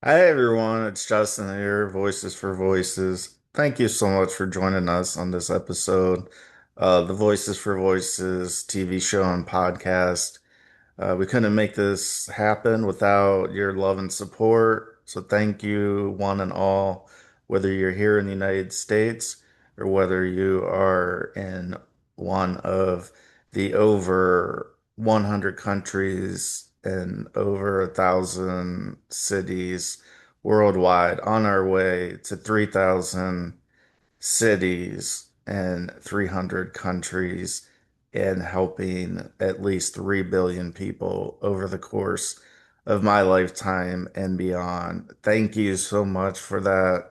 Hi everyone, it's Justin here, Voices for Voices. Thank you so much for joining us on this episode, the Voices for Voices TV show and podcast. We couldn't make this happen without your love and support. So thank you, one and all, whether you're here in the United States or whether you are in one of the over 100 countries and over 1,000 cities worldwide on our way to 3,000 cities and 300 countries and helping at least 3 billion people over the course of my lifetime and beyond. Thank you so much for that.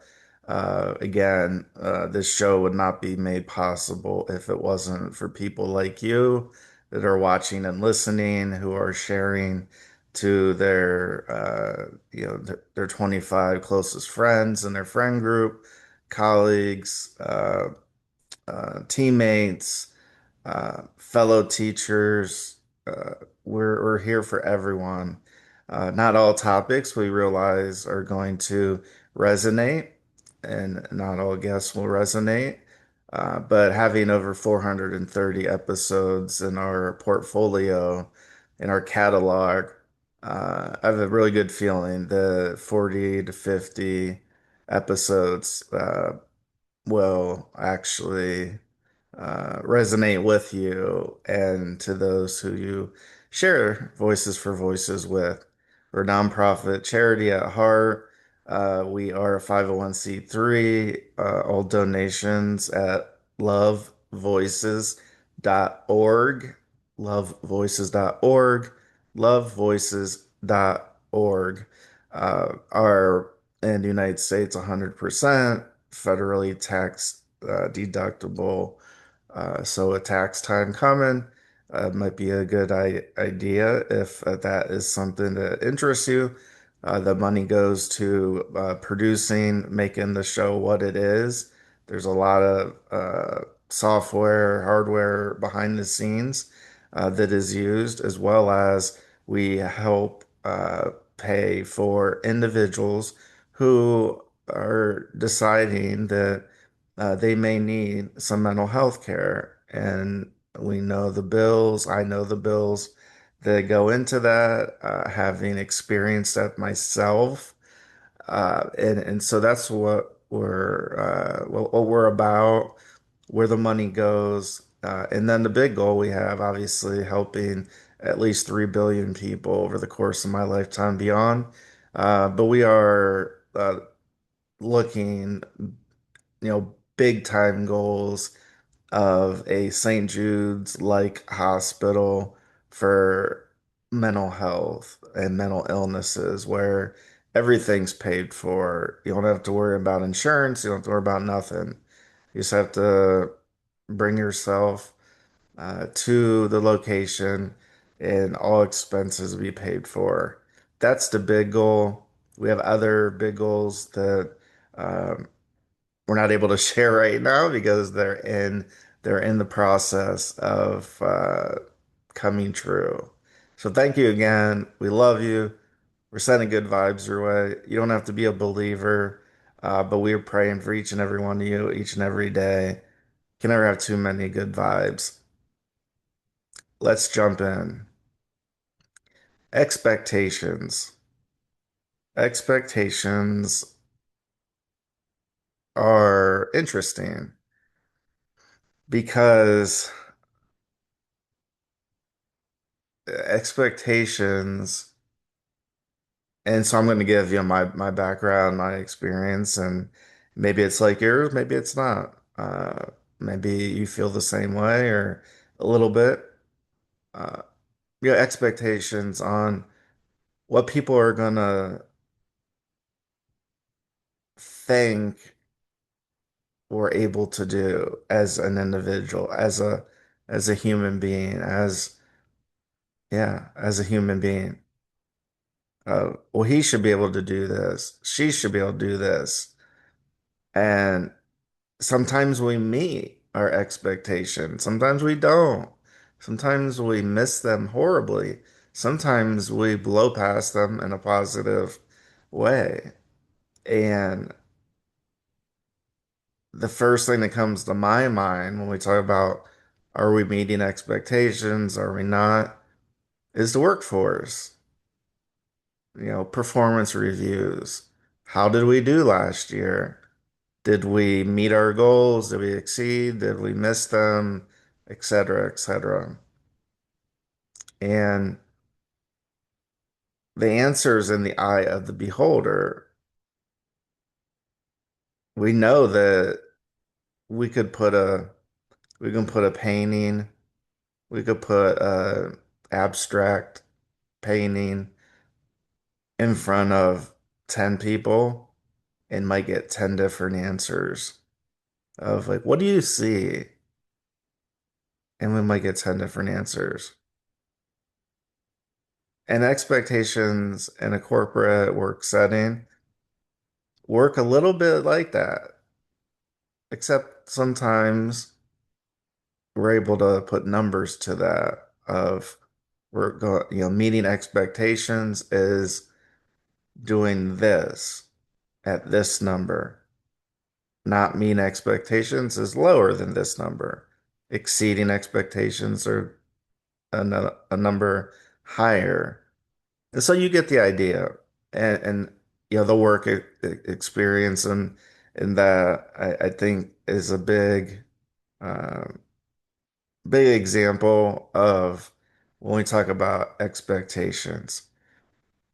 This show would not be made possible if it wasn't for people like you that are watching and listening, who are sharing to their 25 closest friends and their friend group, colleagues, teammates, fellow teachers. We're here for everyone. Not all topics we realize are going to resonate, and not all guests will resonate. But having over 430 episodes in our portfolio, in our catalog, I have a really good feeling the 40 to 50 episodes will actually resonate with you and to those who you share Voices for Voices with. We're a nonprofit charity at heart. We are a 501(c)(3). All donations at lovevoices.org, lovevoices.org, lovevoices.org. Are in the United States 100% federally tax deductible. So a tax time coming might be a good idea if that is something that interests you. The money goes to producing, making the show what it is. There's a lot of software, hardware behind the scenes that is used, as well as we help pay for individuals who are deciding that they may need some mental health care. And we know the bills, I know the bills that go into that, having experienced that myself. And so that's what we're about, where the money goes. And then the big goal we have, obviously, helping at least 3 billion people over the course of my lifetime beyond. But we are looking, big time goals of a St. Jude's like hospital for mental health and mental illnesses where everything's paid for. You don't have to worry about insurance, you don't have to worry about nothing. You just have to bring yourself to the location and all expenses be paid for. That's the big goal. We have other big goals that um, we're not able to share right now because they're in the process of coming true. So thank you again. We love you. We're sending good vibes your way. You don't have to be a believer, but we are praying for each and every one of you each and every day. Can never have too many good vibes. Let's jump in. Expectations. Expectations are interesting because expectations. And so I'm going to give you my background, my experience, and maybe it's like yours, maybe it's not. Maybe you feel the same way or a little bit. Uh, Your expectations on what people are gonna think we're able to do as an individual, as a human being, as a human being. Well, he should be able to do this. She should be able to do this. And sometimes we meet our expectations, sometimes we don't. Sometimes we miss them horribly. Sometimes we blow past them in a positive way. And the first thing that comes to my mind when we talk about are we meeting expectations, are we not, is the workforce. Performance reviews. How did we do last year? Did we meet our goals? Did we exceed? Did we miss them? Et cetera, et cetera. And the answer is in the eye of the beholder. We know that we could put a we can put a painting, we could put a abstract painting in front of 10 people and might get 10 different answers of like, what do you see? And we might get 10 different answers. And expectations in a corporate work setting work a little bit like that, except sometimes we're able to put numbers to that of we're going, meeting expectations is doing this at this number. Not meeting expectations is lower than this number. Exceeding expectations are a number higher. And so you get the idea. And the work experience and that I think is a uh, big example of when we talk about expectations.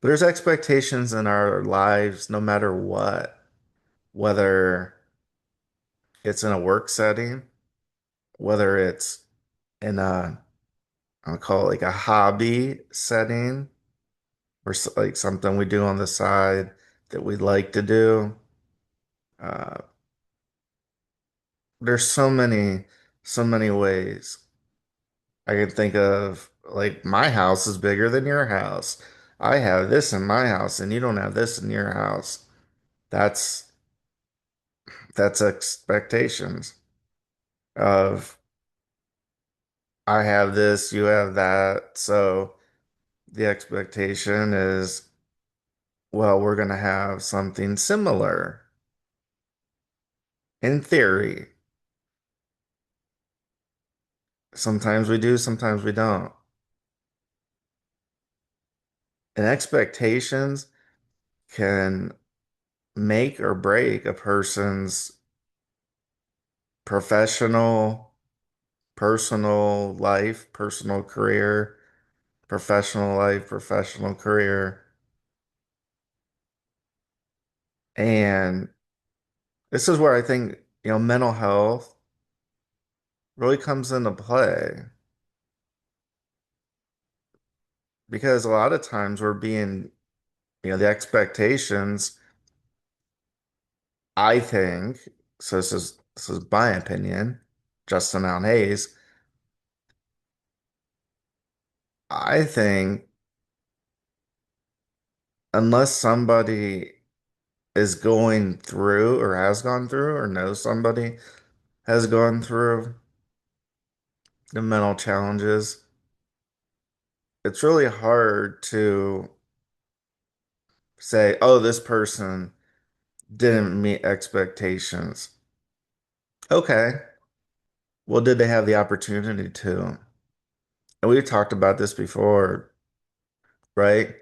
There's expectations in our lives no matter what, whether it's in a work setting, whether it's in I'll call it like a hobby setting or like something we do on the side that we like to do. Uh, there's so many ways I can think of. Like my house is bigger than your house. I have this in my house, and you don't have this in your house. That's that's expectations of I have this, you have that. So the expectation is, well, we're going to have something similar in theory. Sometimes we do, sometimes we don't. And expectations can make or break a person's professional, personal life, personal career, professional life, professional career. And this is where I think, mental health really comes into play because a lot of times we're being, the expectations, I think, so this is my opinion, Justin Allen Hayes, I think unless somebody is going through or has gone through or knows somebody has gone through the mental challenges, it's really hard to say, oh, this person didn't meet expectations. Okay, well, did they have the opportunity to? And we've talked about this before, right?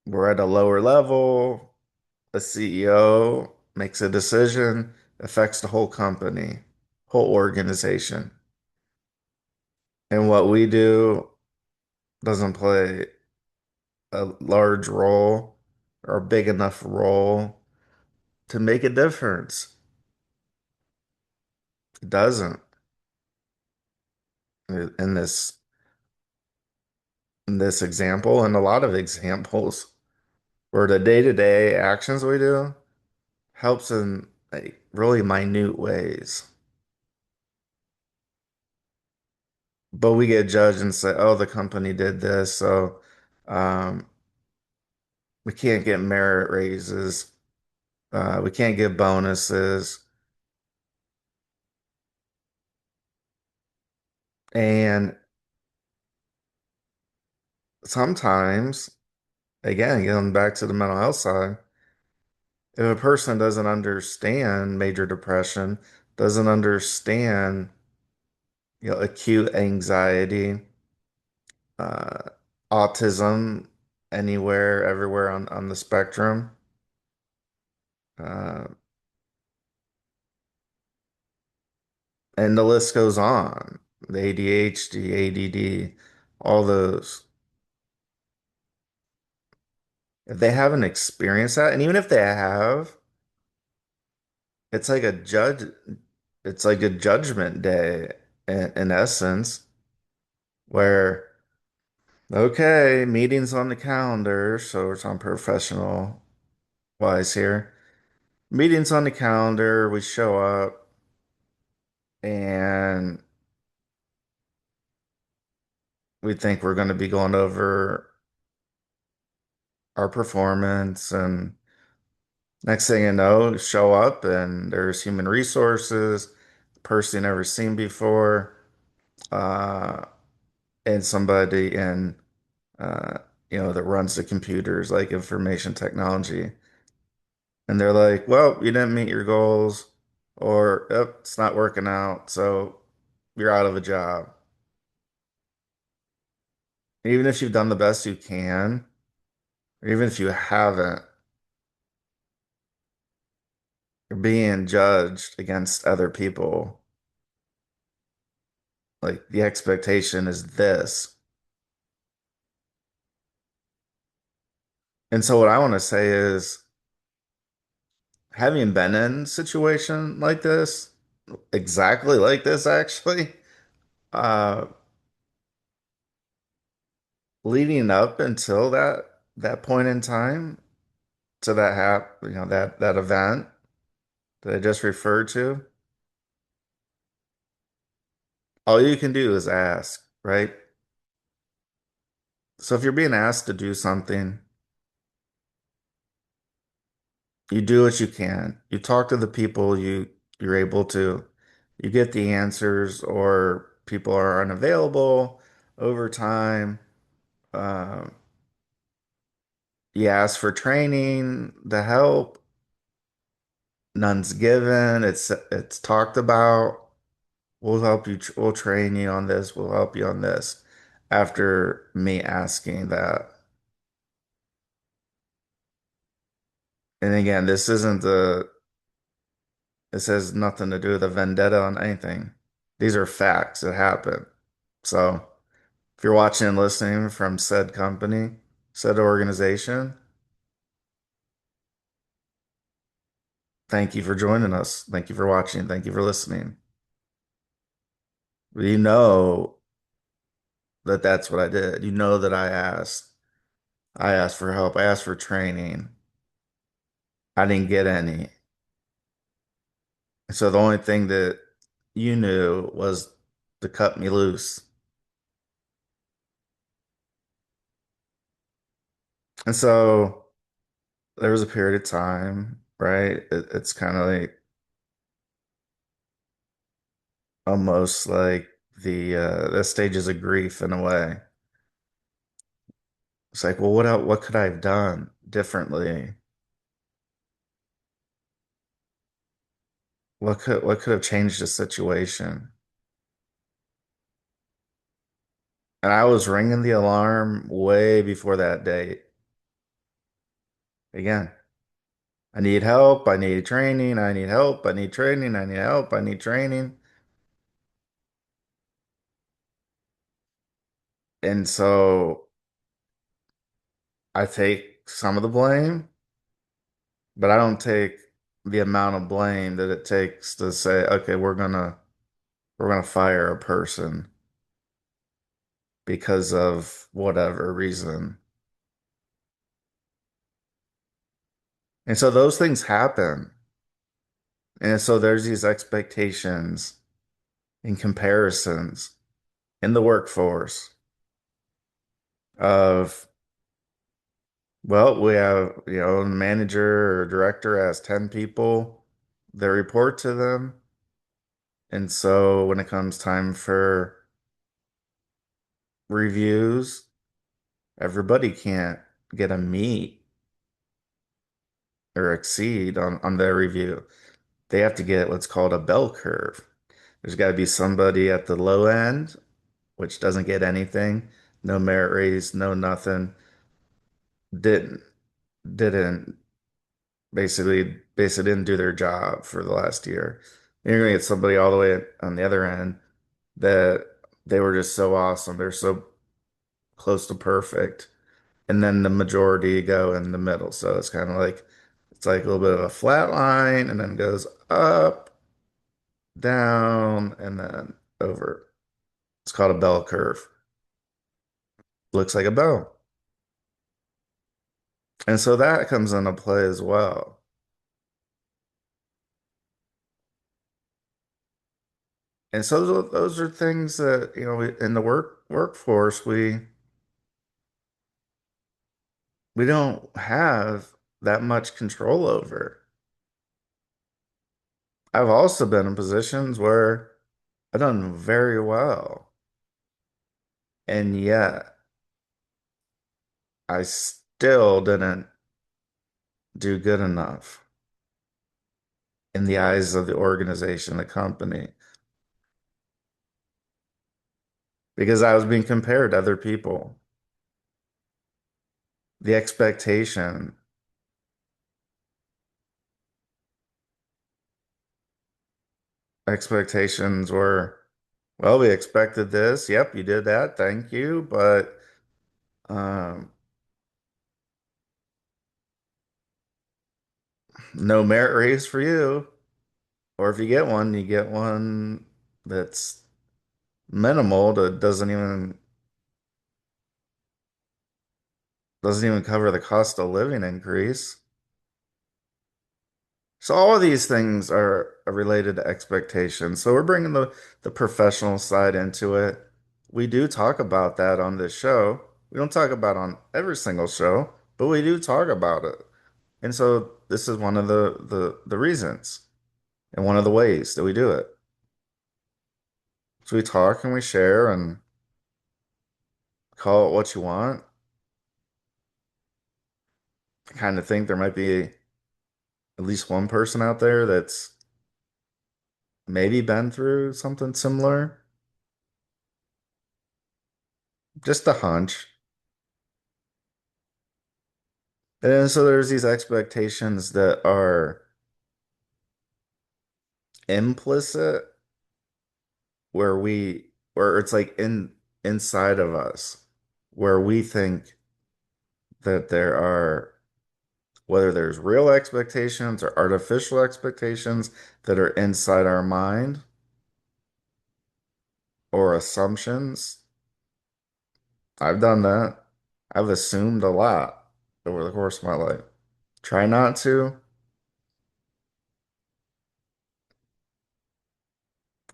We're at a lower level, a CEO makes a decision, affects the whole company, whole organization. And what we do doesn't play a large role or a big enough role to make a difference. It doesn't in this example and a lot of examples where the day-to-day actions we do helps in like really minute ways. But we get judged and say, oh, the company did this, so um, we can't get merit raises, we can't get bonuses. And sometimes again, going back to the mental health side, if a person doesn't understand major depression, doesn't understand, acute anxiety, uh, autism, anywhere, everywhere on the spectrum, uh, and the list goes on. The ADHD, ADD, all those. If they haven't experienced that, and even if they have, it's like a judge, it's like a judgment day in essence, where, okay, meetings on the calendar, so it's on professional wise here. Meetings on the calendar, we show up and we think we're going to be going over our performance, and next thing you know, show up and there's human resources, person you never seen before, uh, and somebody in uh, that runs the computers, like information technology. And they're like, well, you didn't meet your goals, or oh, it's not working out, so you're out of a job. Even if you've done the best you can, or even if you haven't, you're being judged against other people. Like the expectation is this. And so what I want to say is, having been in a situation like this, exactly like this actually, uh, leading up until that point in time, to that event that I just referred to, all you can do is ask, right? So if you're being asked to do something, you do what you can. You talk to the people you're able to. You get the answers, or people are unavailable over time. Um, you ask for training, the help, none's given. It's talked about. We'll help you. We'll train you on this. We'll help you on this. After me asking that. And again, this has nothing to do with a vendetta on anything. These are facts that happen. So if you're watching and listening from said company, said organization, thank you for joining us. Thank you for watching. Thank you for listening. You know that that's what I did. You know that I asked. I asked for help. I asked for training. I didn't get any. So the only thing that you knew was to cut me loose. And so there was a period of time, right? It's kind of like almost like the stages of grief in a way. It's like, well, what could I have done differently? What could have changed the situation? And I was ringing the alarm way before that date. Again, I need help. I need training. I need help. I need training. I need help. I need training. And so I take some of the blame, but I don't take the amount of blame that it takes to say, okay, we're gonna fire a person because of whatever reason. And so those things happen. And so there's these expectations and comparisons in the workforce of, well, we have, a manager or director has 10 people that report to them. And so when it comes time for reviews, everybody can't get a meet or exceed on their review, they have to get what's called a bell curve. There's got to be somebody at the low end, which doesn't get anything, no merit raise, no nothing, didn't didn't basically didn't do their job for the last year. And you're gonna get somebody all the way on the other end that they were just so awesome. They're so close to perfect. And then the majority go in the middle. So it's kind of like it's like a little bit of a flat line and then goes up, down, and then over. It's called a bell curve. Looks like a bell. And so that comes into play as well. And so those are things that, in the workforce, we don't have that much control over. I've also been in positions where I've done very well, and yet I still didn't do good enough in the eyes of the organization, the company, because I was being compared to other people. The expectations were, well, we expected this. Yep, you did that. Thank you. But um, no merit raise for you. Or if you get one that's minimal that doesn't even cover the cost of living increase. So all of these things are related to expectations. So we're bringing the professional side into it. We do talk about that on this show. We don't talk about it on every single show, but we do talk about it. And so this is one of the reasons and one of the ways that we do it. So we talk and we share and call it what you want. I kind of think there might be at least one person out there that's maybe been through something similar. Just a hunch. And then, so there's these expectations that are implicit where it's like inside of us, where we think that there are, whether there's real expectations or artificial expectations that are inside our mind or assumptions. I've done that. I've assumed a lot over the course of my life. Try not to.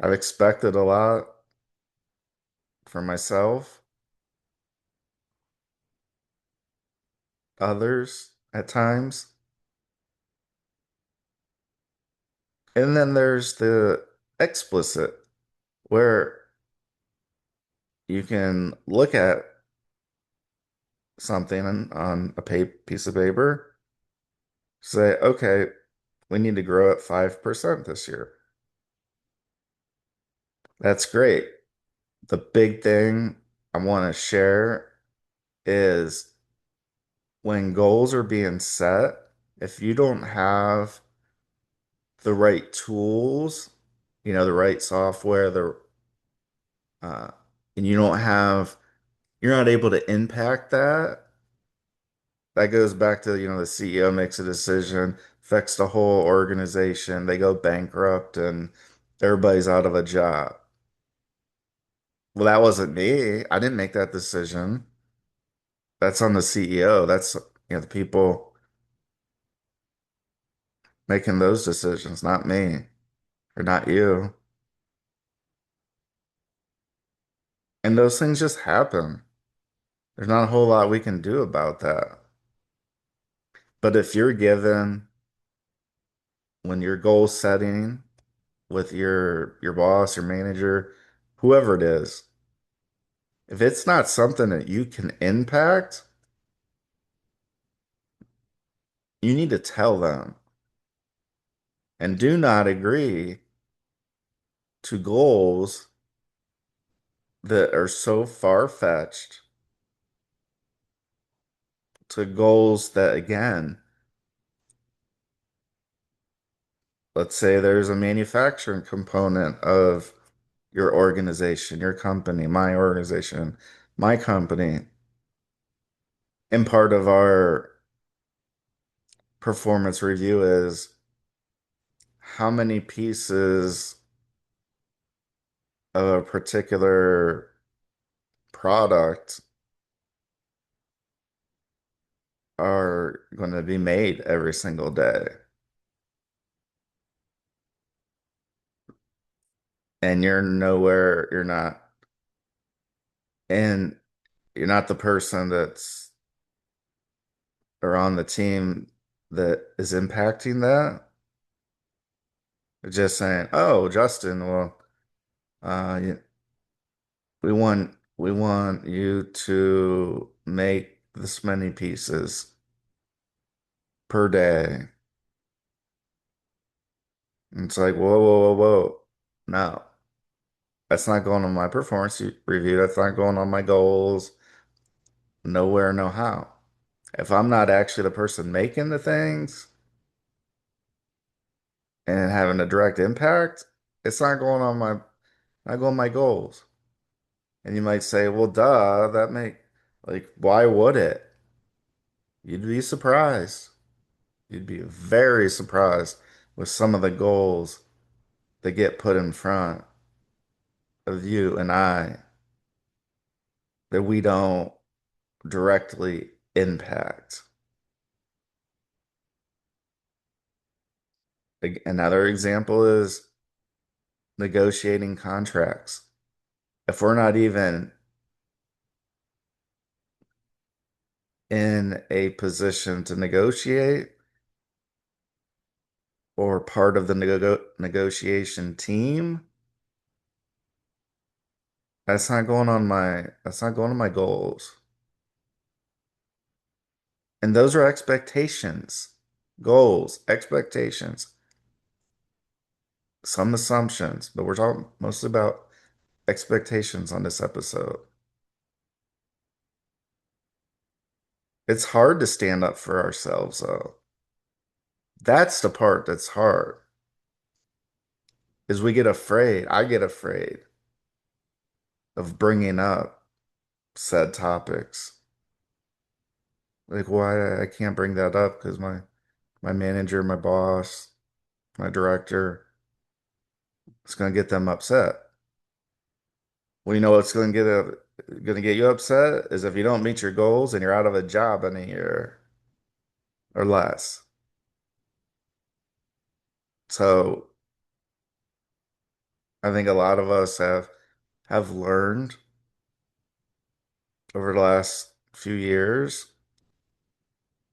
I've expected a lot for myself, others at times. And then there's the explicit, where you can look at something on a piece of paper, say, okay, we need to grow at 5% this year. That's great. The big thing I want to share is when goals are being set, if you don't have the right tools, the right software, uh, and you're not able to impact that. That goes back to, the CEO makes a decision, affects the whole organization. They go bankrupt and everybody's out of a job. Well, that wasn't me. I didn't make that decision. That's on the CEO. That's, the people making those decisions, not me or not you. And those things just happen. There's not a whole lot we can do about that. But if you're given, when you're goal setting with your boss, your manager, whoever it is, if it's not something that you can impact, You need to tell them and do not agree to goals that are so far-fetched, to goals that, again, let's say there's a manufacturing component of your organization, your company, my organization, my company, and part of our performance review is how many pieces of a particular product are going to be made every single day. And you're nowhere, and you're not the person that's or on the team that is impacting that. You're just saying, "Oh, Justin, well, we want you to make this many pieces per day." And it's like, whoa, whoa, whoa, whoa. No, that's not going on my performance review. That's not going on my goals. Nowhere, no how. If I'm not actually the person making the things and having a direct impact, it's not going on my goals. And you might say, well, duh, why would it? You'd be surprised. You'd be very surprised with some of the goals that get put in front of you and I that we don't directly impact. Another example is negotiating contracts. If we're not even in a position to negotiate or part of the negotiation team, that's not going on my goals. And those are expectations, goals, expectations, some assumptions, but we're talking mostly about expectations on this episode. It's hard to stand up for ourselves, though. That's the part that's hard, is we get afraid. I get afraid of bringing up said topics. Like, why I can't bring that up because my manager, my boss, my director, it's gonna get them upset. Well, you know what's gonna get you upset is if you don't meet your goals and you're out of a job in a year or less. So I think a lot of us have learned over the last few years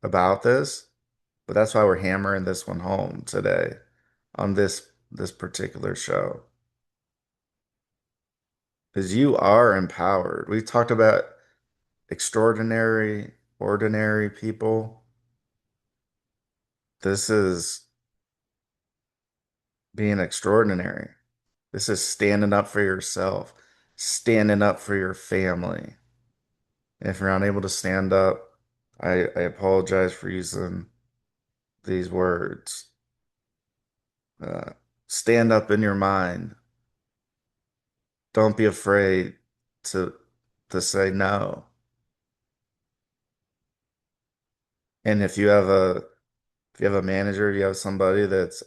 about this, but that's why we're hammering this one home today on this particular show. Because you are empowered. We talked about extraordinary, ordinary people. This is being extraordinary. This is standing up for yourself, standing up for your family. And if you're unable to stand up, I apologize for using these words. Uh, Stand up in your mind. Don't be afraid to to say no. And if you have a manager, you have somebody that's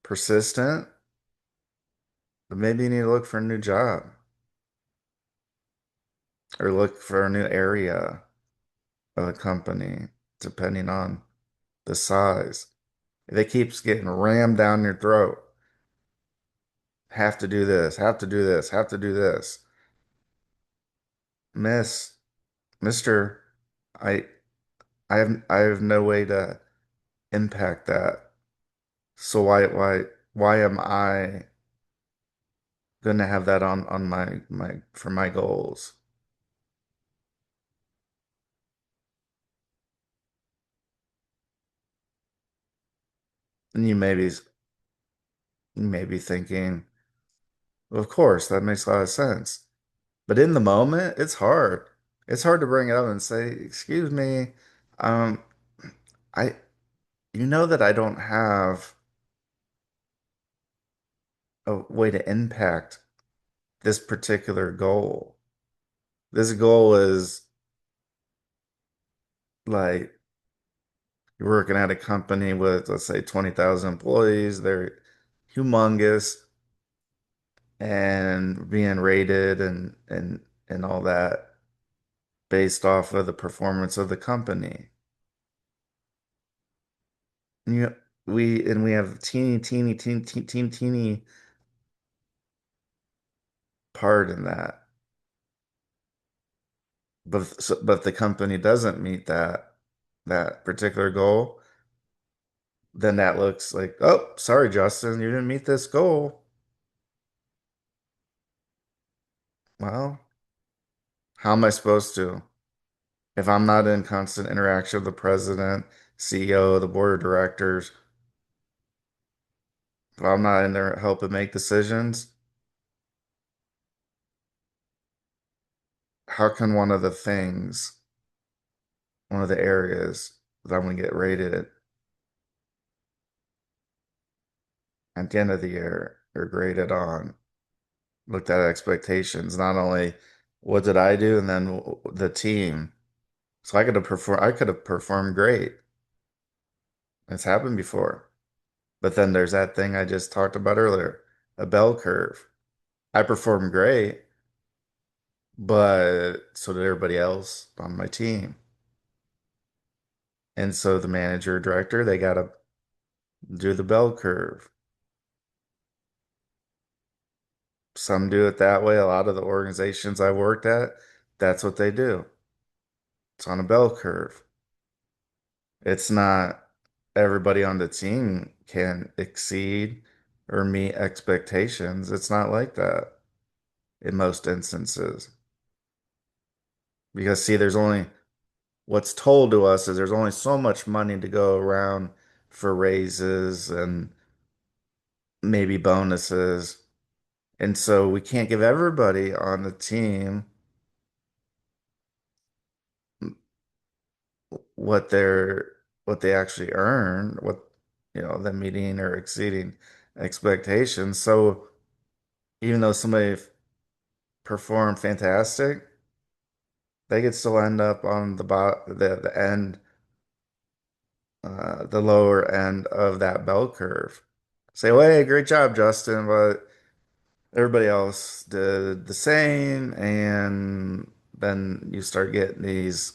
persistent, then maybe you need to look for a new job or look for a new area of the company, depending on the size. If it keeps getting rammed down your throat, have to do this, have to do this, have to do this. Miss, Mister, I I have no way to impact that. So why am I gonna have that on my for my goals? And you may be thinking, of course, that makes a lot of sense. But in the moment, it's hard. It's hard to bring it up and say, "Excuse me, um, I you know that I don't have a way to impact this particular goal. This goal is like you're working at a company with, let's say, 20,000 employees. They're humongous and being rated and all that based off of the performance of the company. You we have teeny part in that. But if the company doesn't meet that particular goal, then that looks like, oh, sorry, Justin, you didn't meet this goal. Well, how am I supposed to? If I'm not in constant interaction with the president, CEO, the board of directors, if I'm not in there helping make decisions, how can one of the areas that I'm going to get rated at the end of the year or graded on, looked at expectations, not only what did I do and then the team. So I could have performed great. It's happened before. But then there's that thing I just talked about earlier, a bell curve. I performed great, but so did everybody else on my team. And so the manager, director, they got to do the bell curve. Some do it that way. A lot of the organizations I worked at, that's what they do. It's on a bell curve. It's not everybody on the team can exceed or meet expectations. It's not like that in most instances. Because, see, what's told to us is there's only so much money to go around for raises and maybe bonuses. And so we can't give everybody on the team what what they actually earn, them meeting or exceeding expectations. So even though somebody performed fantastic, they could still end up on the end, the lower end of that bell curve. Say, well, hey, great job, Justin, but everybody else did the same, and then you start getting these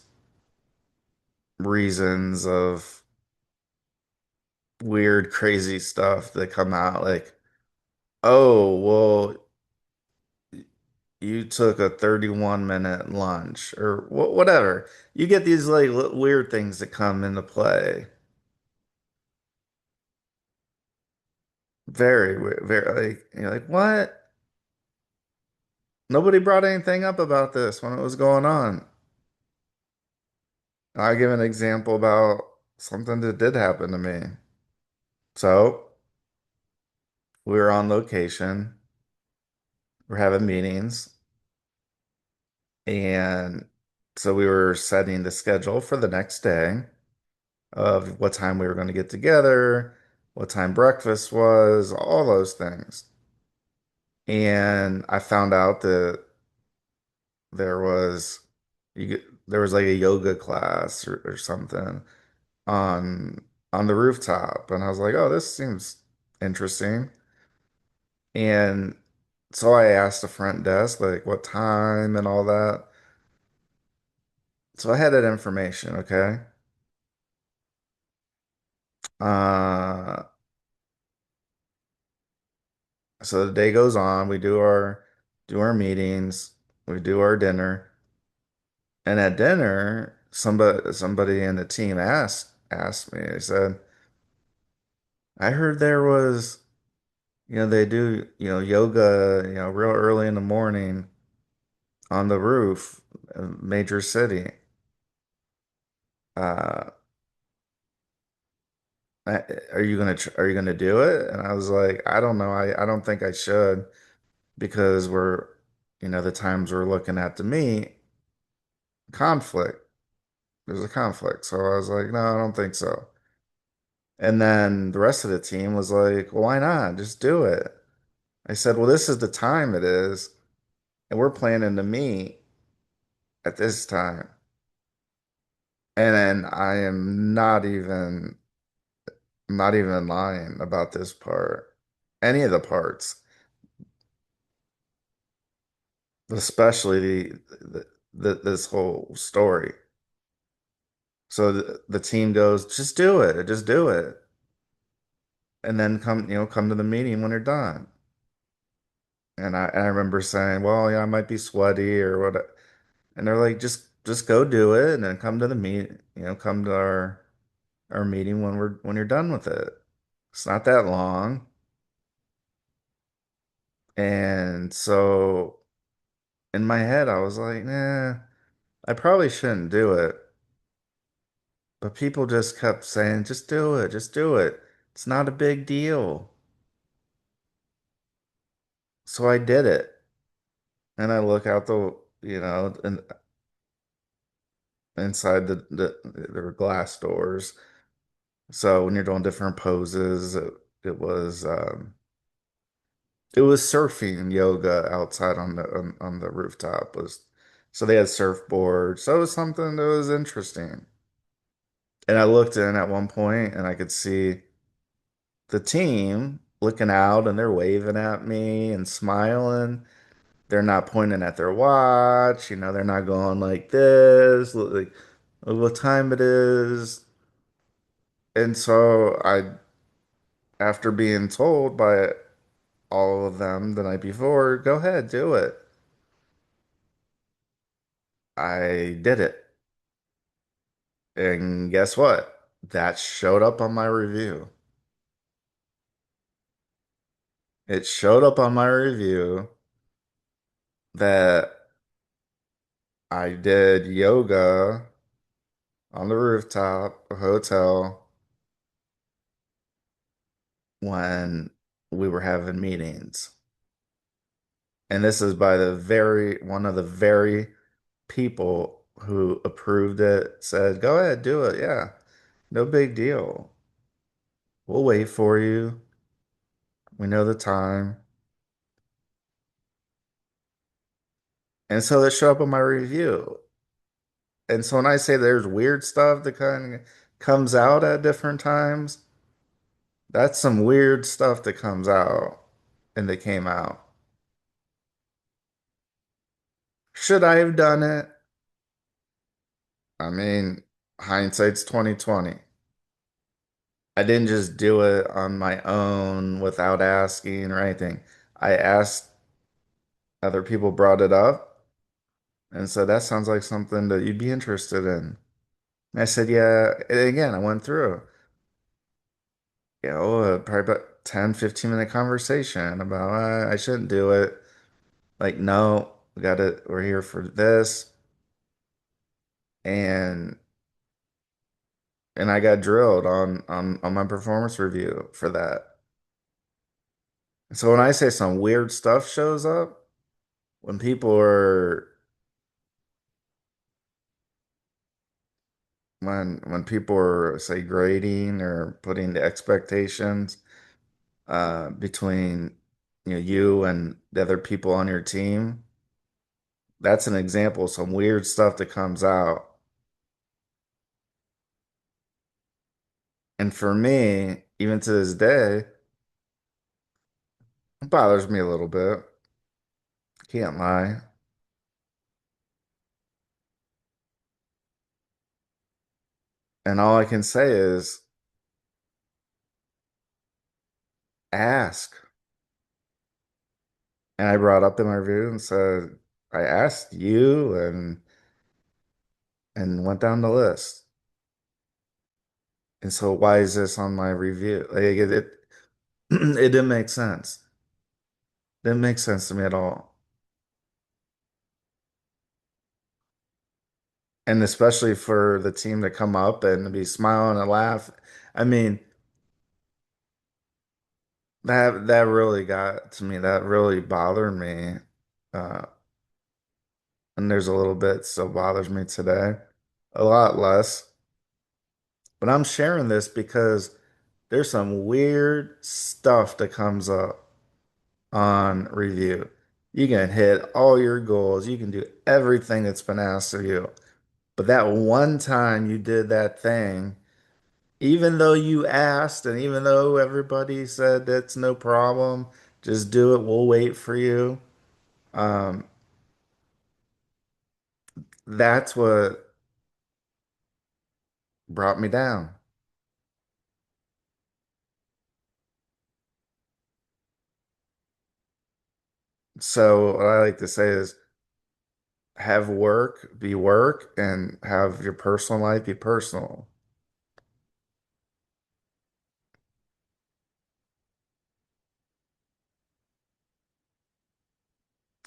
reasons of weird, crazy stuff that come out like, oh, well, you took a 31-minute lunch or whatever. You get these like weird things that come into play. Very like, you're like, what? Nobody brought anything up about this when it was going on. I'll give an example about something that did happen to me. So we were on location, we're having meetings, and so we were setting the schedule for the next day of what time we were going to get together, what time breakfast was, all those things. And I found out that there was there was like a yoga class or something on on the rooftop, and I was like, "Oh, this seems interesting." And so I asked the front desk like what time and all that. So I had that information, okay? Uh, so the day goes on, we do our meetings, we do our dinner, and at dinner, somebody in the team asked me, they said, I heard there was, they do, yoga, real early in the morning on the roof, a major city. Uh, "Uh, are you gonna do it?" And I was like, I don't know. I don't think I should because the times we're looking at to me, conflict. There's a conflict. So I was like, no, I don't think so. And then the rest of the team was like, well, why not? Just do it. I said, well, this is the time it is, and we're planning to meet at this time. And then not even lying about this part. Any of the parts, especially this whole story. So the team goes, just do it. And then come to the meeting when you're done. And I remember saying, well, yeah, I might be sweaty or what. And they're like, just go do it and then come to the come to our meeting when you're done with it. It's not that long. And so in my head, I was like, nah, I probably shouldn't do it. But people just kept saying, just do it, just do it. It's not a big deal. So I did it. And I look out inside there were glass doors. So when you're doing different poses, it was it was surfing yoga outside on the rooftop was so they had surfboards. So it was something that was interesting. And I looked in at one point and I could see the team looking out and they're waving at me and smiling. They're not pointing at their watch, they're not going like this, like what time it is. And so after being told by all of them the night before, go ahead, do it. I did it. And guess what? That showed up on my review. It showed up on my review that I did yoga on the rooftop, a hotel, when we were having meetings. And this is by one of the very people who approved it, said, go ahead, do it. Yeah, no big deal. We'll wait for you. We know the time. And so that showed up in my review. And so when I say there's weird stuff that kind of comes out at different times, that's some weird stuff that comes out and that came out. Should I have done it? I mean, hindsight's 2020. I didn't just do it on my own without asking or anything. I asked, other people brought it up and said, that sounds like something that you'd be interested in. And I said, yeah. And again, I went through, probably about 10, 15 minute conversation about I shouldn't do it. Like, no, we're here for this. And I got drilled on my performance review for that. So when I say some weird stuff shows up, when people are when people are say grading or putting the expectations between you and the other people on your team, that's an example of some weird stuff that comes out. And for me, even to this day, it bothers me a little bit. Can't lie. And all I can say is ask. And I brought up in my review and said, I asked you and went down the list. And so why is this on my review? Like it didn't make sense. Didn't make sense to me at all. And especially for the team to come up and be smiling and laugh. I mean, That really got to me. That really bothered me. Uh, and there's a little bit still bothers me today. A lot less. But I'm sharing this because there's some weird stuff that comes up on review. You can hit all your goals. You can do everything that's been asked of you. But that one time you did that thing, even though you asked and even though everybody said that's no problem, just do it, we'll wait for you. Um, that's what brought me down. So what I like to say is have work be work and have your personal life be personal.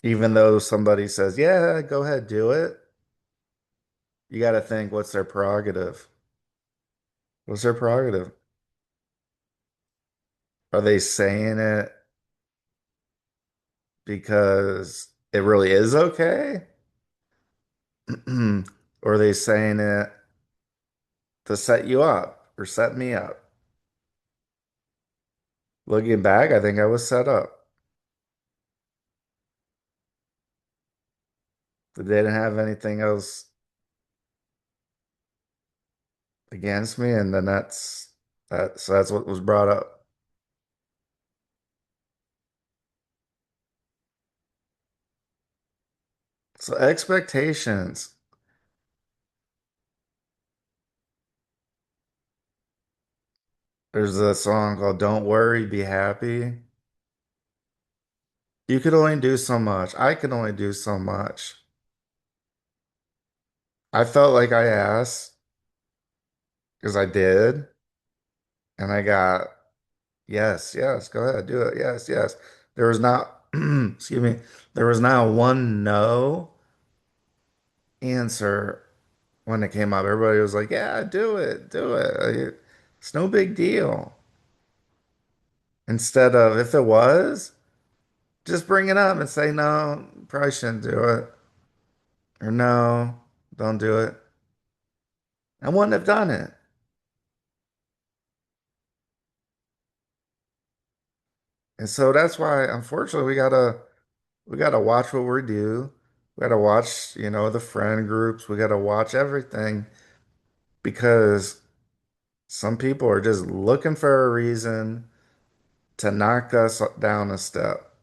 Even though somebody says, yeah, go ahead, do it, you got to think, what's their prerogative? What's their prerogative? Are they saying it because it really is okay? Or are they saying it to set you up or set me up? Looking back, I think I was set up. They didn't have anything else against me, and then that's what was brought up. So expectations. There's a song called "Don't Worry, Be Happy." You could only do so much. I could only do so much. I felt like I asked because I did, and I got yes, yes, go ahead, do it. Yes, yes. There was not, excuse me, there was not one no answer when it came up. Everybody was like, yeah, do it, do it. It's no big deal. Instead of, if it was, just bring it up and say, no, probably shouldn't do it. Or no, don't do it. I wouldn't have done it. And so that's why, unfortunately, we gotta watch what we do. We gotta watch, the friend groups. We gotta watch everything because some people are just looking for a reason to knock us down a step.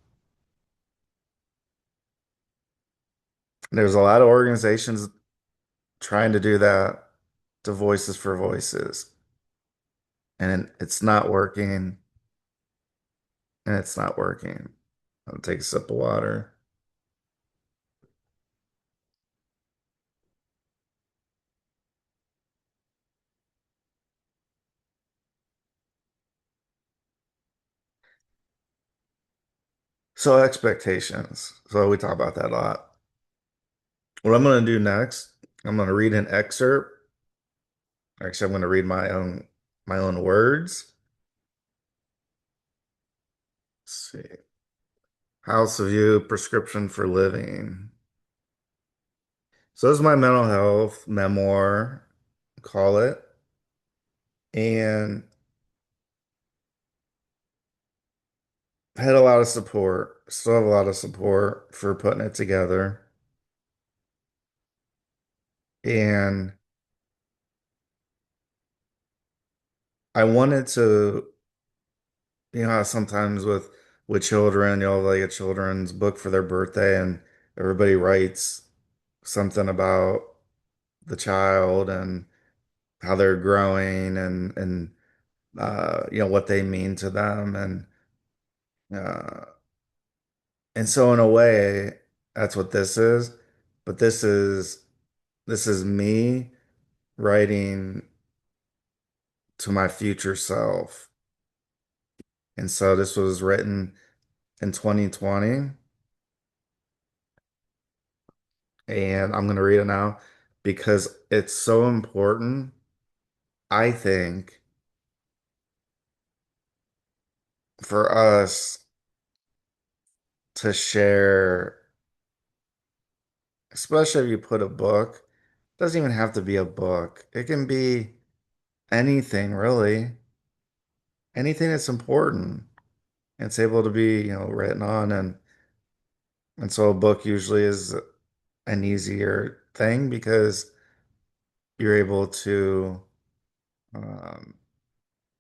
There's a lot of organizations trying to do that to Voices for Voices, and it's not working, and it's not working. I'll take a sip of water. So expectations. So we talk about that a lot. What I'm going to do next, I'm going to read an excerpt. Actually, I'm going to read my own words. Let's see. House of You, Prescription for Living. So this is my mental health memoir, call it. And I had a lot of support, still have a lot of support for putting it together. And I wanted to, how sometimes with children, like a children's book for their birthday and everybody writes something about the child and how they're growing and what they mean to them uh and so in a way that's what this is, but this is me writing to my future self. And so this was written in 2020, and I'm going to read it now because it's so important, I think, for us to share, especially if you put a book, it doesn't even have to be a book. It can be anything really, anything that's important. It's able to be, written on and so a book usually is an easier thing because you're able to um,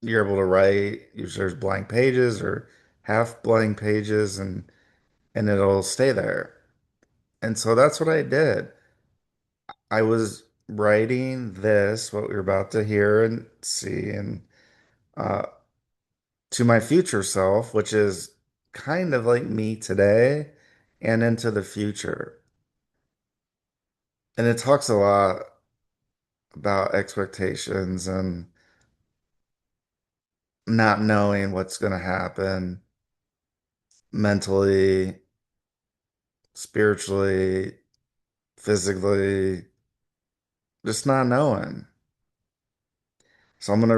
you're able to write. Usually there's blank pages or half blank pages and it'll stay there. And so that's what I did. I was writing this, what we're about to hear and see, and uh, to my future self, which is kind of like me today and into the future. And it talks a lot about expectations and not knowing what's going to happen mentally, spiritually, physically, just not knowing. So I'm going to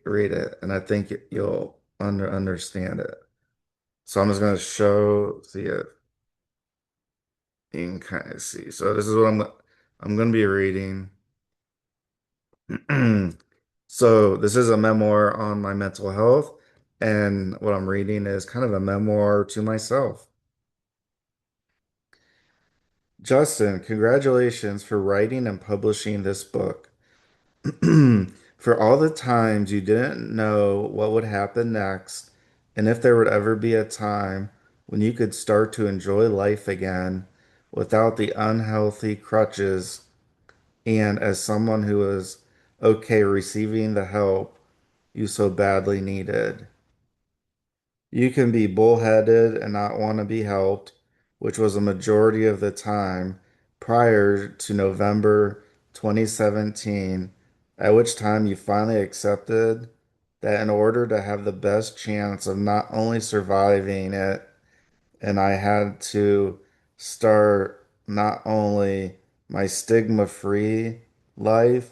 read it, and I think you'll understand it. So I'm just going to see if you can kind of see. So this is what I'm going to be reading. So this is a memoir on my mental health, and what I'm reading is kind of a memoir to myself. Justin, congratulations for writing and publishing this book. For all the times you didn't know what would happen next, and if there would ever be a time when you could start to enjoy life again without the unhealthy crutches, and as someone who is okay receiving the help you so badly needed. You can be bullheaded and not want to be helped, which was a majority of the time prior to November 2017, at which time you finally accepted that in order to have the best chance of not only surviving it, and I had to start not only my stigma-free life,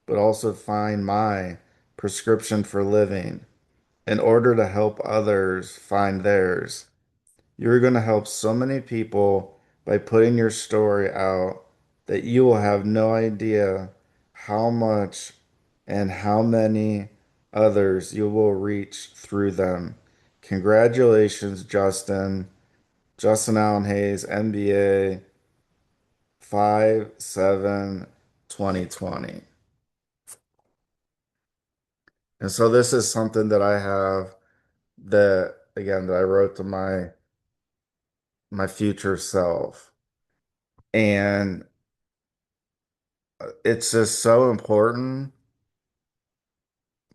but also find my prescription for living in order to help others find theirs. You're going to help so many people by putting your story out that you will have no idea how much and how many others you will reach through them. Congratulations, Justin. Justin Allen Hayes, NBA 5/7 2020. And so this is something that I have that again that I wrote to my future self. And it's just so important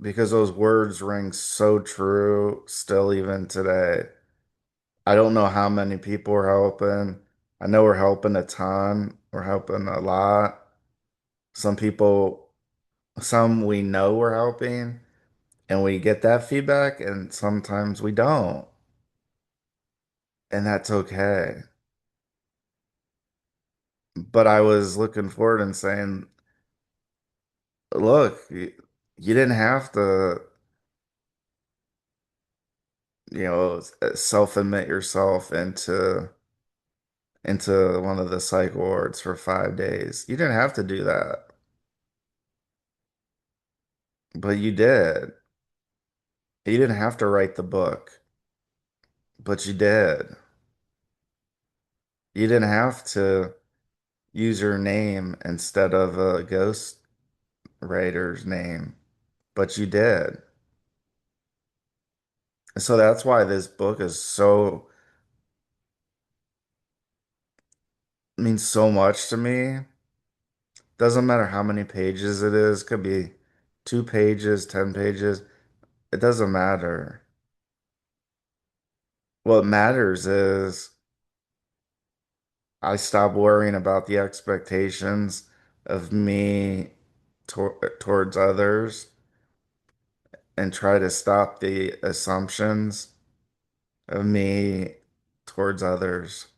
because those words ring so true still even today. I don't know how many people we're helping. I know we're helping a ton. We're helping a lot. Some people, some we know we're helping and we get that feedback and sometimes we don't. And that's okay. But I was looking forward and saying, look, you didn't have to, self-admit yourself into one of the psych wards for 5 days. You didn't have to do that, but you did. You didn't have to write the book, but you did. You didn't have to use your name instead of a ghost writer's name, but you did. So that's why this book is means so much to me. Doesn't matter how many pages it is, could be 2 pages, 10 pages. It doesn't matter. What matters is I stop worrying about the expectations of me towards others and try to stop the assumptions of me towards others.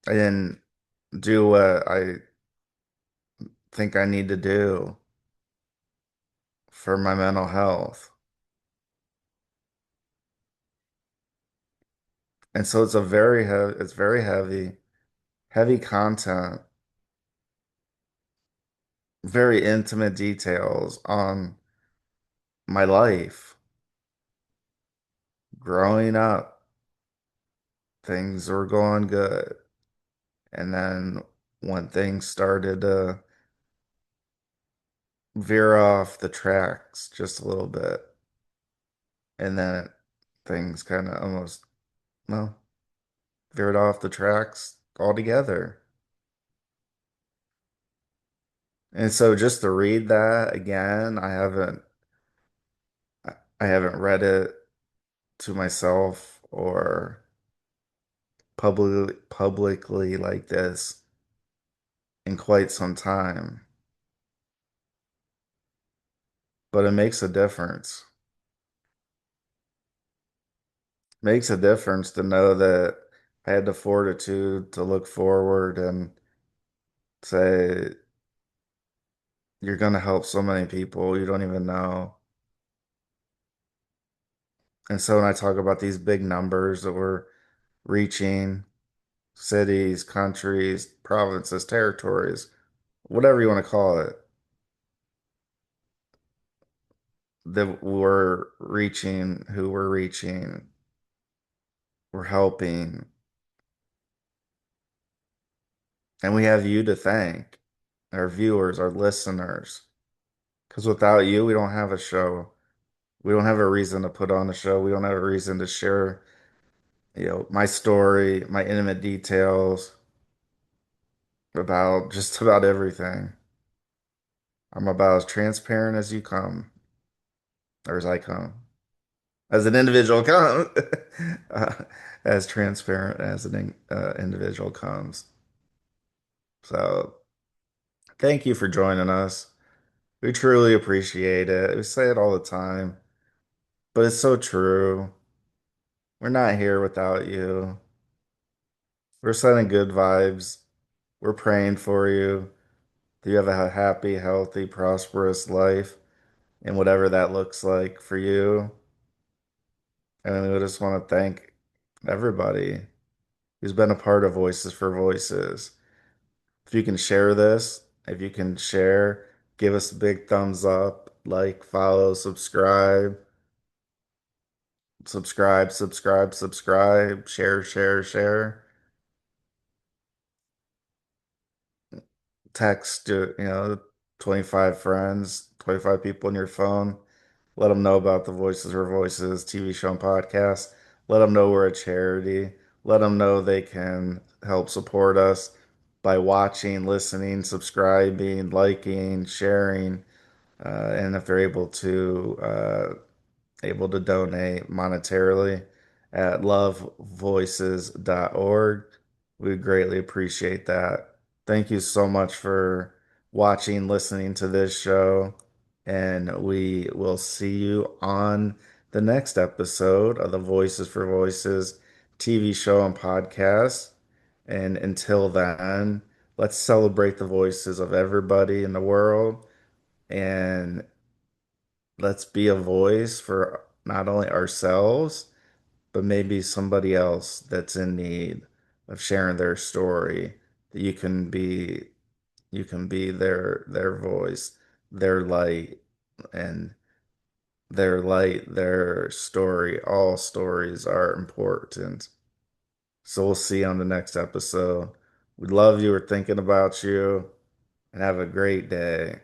I didn't do what I think I need to do. for my mental health. And so it's very heavy, heavy content, very intimate details on my life. Growing up, things were going good. And then when things started to veer off the tracks just a little bit, and then things kind of almost, well, veered off the tracks altogether. And so just to read that again, I haven't read it to myself or publicly like this in quite some time, but it makes a difference. Makes a difference to know that I had the fortitude to look forward and say, you're going to help so many people you don't even know. And so when I talk about these big numbers that we're reaching, cities, countries, provinces, territories, whatever you want to call it, that we're reaching, who we're reaching, we're helping, and we have you to thank, our viewers, our listeners. Because without you, we don't have a show. We don't have a reason to put on a show. We don't have a reason to share, my story, my intimate details about just about everything. I'm about as transparent as you come, or as I come, as an individual come, uh, as transparent as an individual comes. So thank you for joining us. We truly appreciate it. We say it all the time, but it's so true. We're not here without you. We're sending good vibes. We're praying for you. Do you have a happy, healthy, prosperous life and whatever that looks like for you? And we just want to thank everybody who's been a part of Voices for Voices. If you can share this, if you can share, give us a big thumbs up, like, follow, subscribe, share. Text, 25 friends, 25 people in your phone. Let them know about the Voices for Voices TV show and podcast. Let them know we're a charity. Let them know they can help support us by watching, listening, subscribing, liking, sharing, and if they're able to donate monetarily at lovevoices.org. We greatly appreciate that. Thank you so much for watching, listening to this show, and we will see you on the next episode of the Voices for Voices TV show and podcast. And until then, let's celebrate the voices of everybody in the world and let's be a voice for not only ourselves, but maybe somebody else that's in need of sharing their story. That you can be their voice, their light, and their light, their story. All stories are important. So we'll see you on the next episode. We love you. We're thinking about you. And have a great day.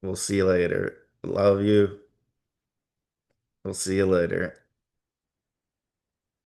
We'll see you later. Love you. We'll see you later.